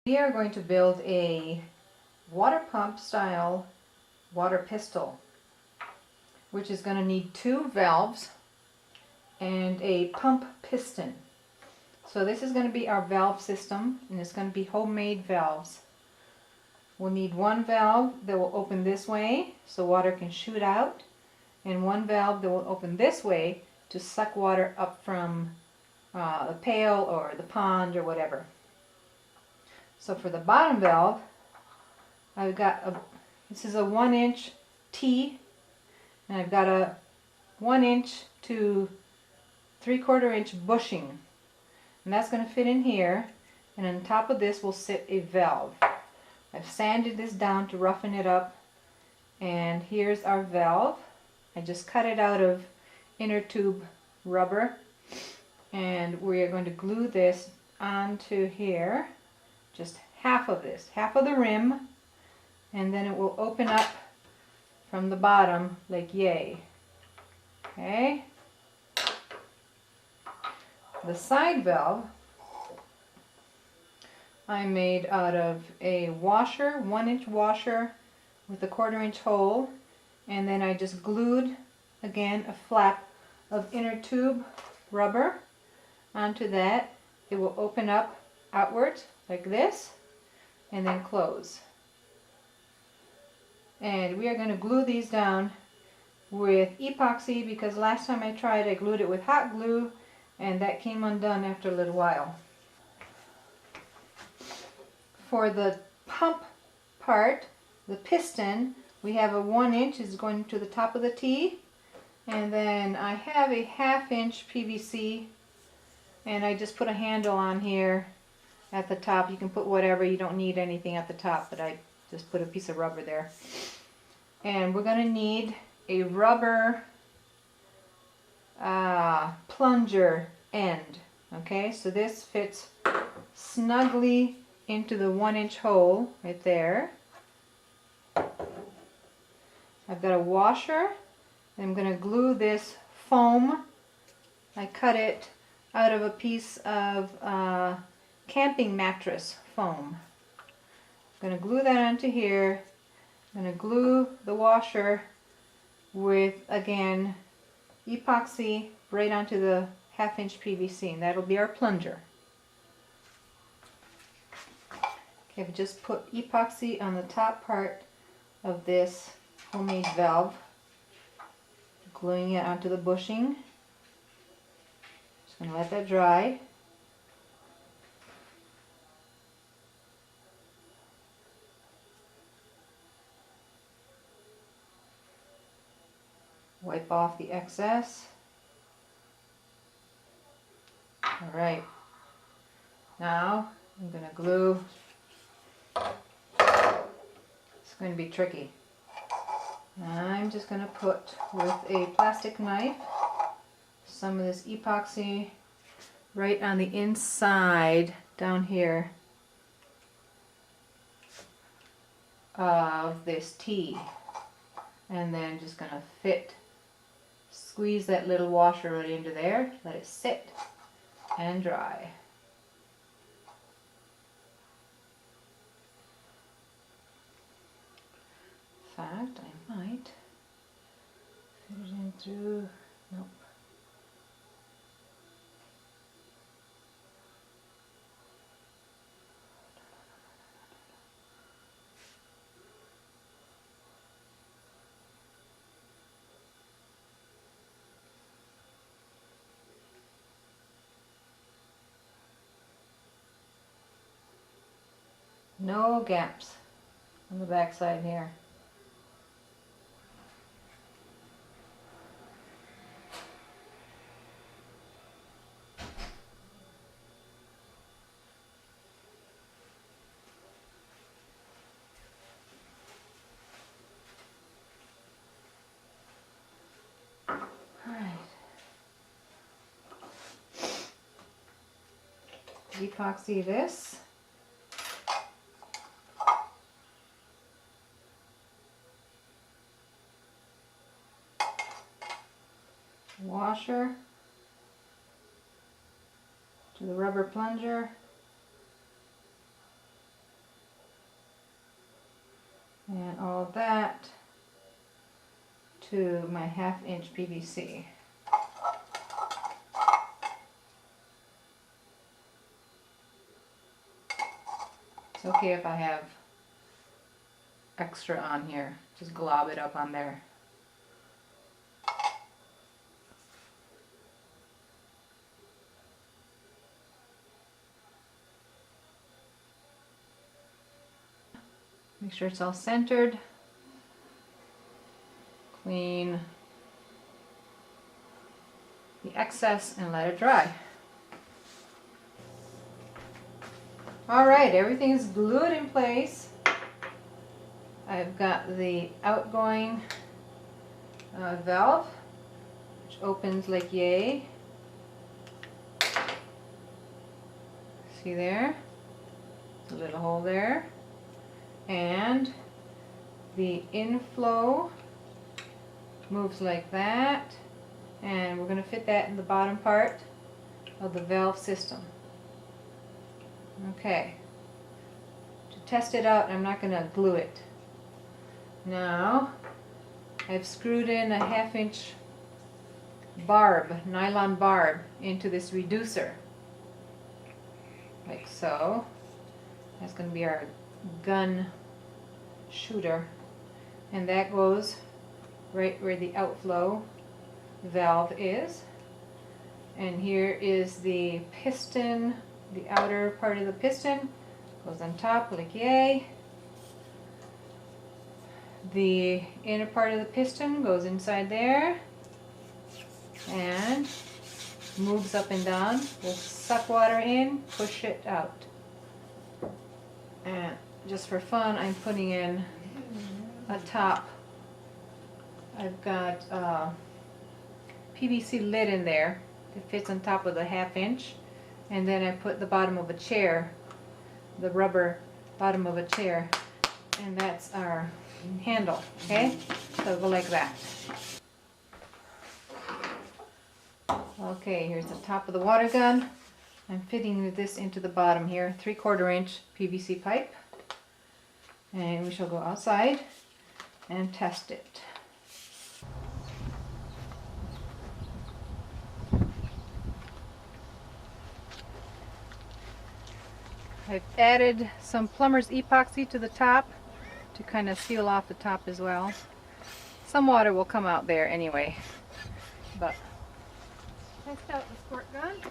We are going to build a water pump style water pistol, which is going to need 2 valves and a pump piston. So this is going to be our valve system, and it's going to be homemade valves. We'll need 1 valve that will open this way so water can shoot out, and 1 valve that will open this way to suck water up from the pail or the pond or whatever. So for the bottom valve, I've got this is a 1-inch T, and I've got a 1-inch to 3/4 inch bushing, and that's going to fit in here, and on top of this will sit a valve. I've sanded this down to roughen it up, and here's our valve. I just cut it out of inner tube rubber, and we are going to glue this onto here, just half of this, half of the rim, and then it will open up from the bottom like yay. Okay? The side valve I made out of a washer, 1-inch washer with a 1/4 inch hole, and then I just glued again a flap of inner tube rubber onto that. It will open up outwards like this and then close. And we are going to glue these down with epoxy, because last time I tried I glued it with hot glue and that came undone after a little while. For the pump part, the piston, we have a 1-inch is going to the top of the T, and then I have a 1/2 inch PVC, and I just put a handle on here at the top. You can put whatever, you don't need anything at the top, but I just put a piece of rubber there. And we're going to need a rubber plunger end. Okay, so this fits snugly into the 1-inch hole right there. I've got a washer, and I'm going to glue this foam. I cut it out of a piece of camping mattress foam. I'm going to glue that onto here. I'm going to glue the washer with, again, epoxy right onto the 1/2 inch PVC, and that'll be our plunger. Okay, I've just put epoxy on the top part of this homemade valve, gluing it onto the bushing. Just going to let that dry. Wipe off the excess. Alright, now I'm going to glue. It's going to be tricky. I'm just going to put with a plastic knife some of this epoxy right on the inside down here of this T, and then just going to squeeze that little washer right into there, let it sit and dry. In fact, I might fit it in through, nope. No gaps on the back side here. Epoxy this. Washer to the rubber plunger. And all that to my 1/2 inch PVC. It's okay if I have extra on here, just glob it up on there. Make sure it's all centered. Clean the excess and let it dry. Alright, everything is glued in place. I've got the outgoing valve, which opens like yay. See there? A little hole there. And the inflow moves like that. And we're going to fit that in the bottom part of the valve system. Okay. To test it out, I'm not going to glue it. Now, I've screwed in a 1/2 inch barb, nylon barb, into this reducer. Like so. That's going to be our gun shooter. And that goes right where the outflow valve is. And here is the piston, the outer part of the piston goes on top like yay. The inner part of the piston goes inside there and moves up and down. We'll suck water in, push it out. And just for fun, I'm putting in a top. I've got a PVC lid in there that fits on top of the 1/2 inch. And then I put the bottom of a chair, the rubber bottom of a chair, and that's our handle, okay? So it'll go like that. Okay, here's the top of the water gun. I'm fitting this into the bottom here, 3/4 inch PVC pipe. And we shall go outside and test it. I've added some plumber's epoxy to the top to kind of seal off the top as well. Some water will come out there anyway. But test out the squirt gun.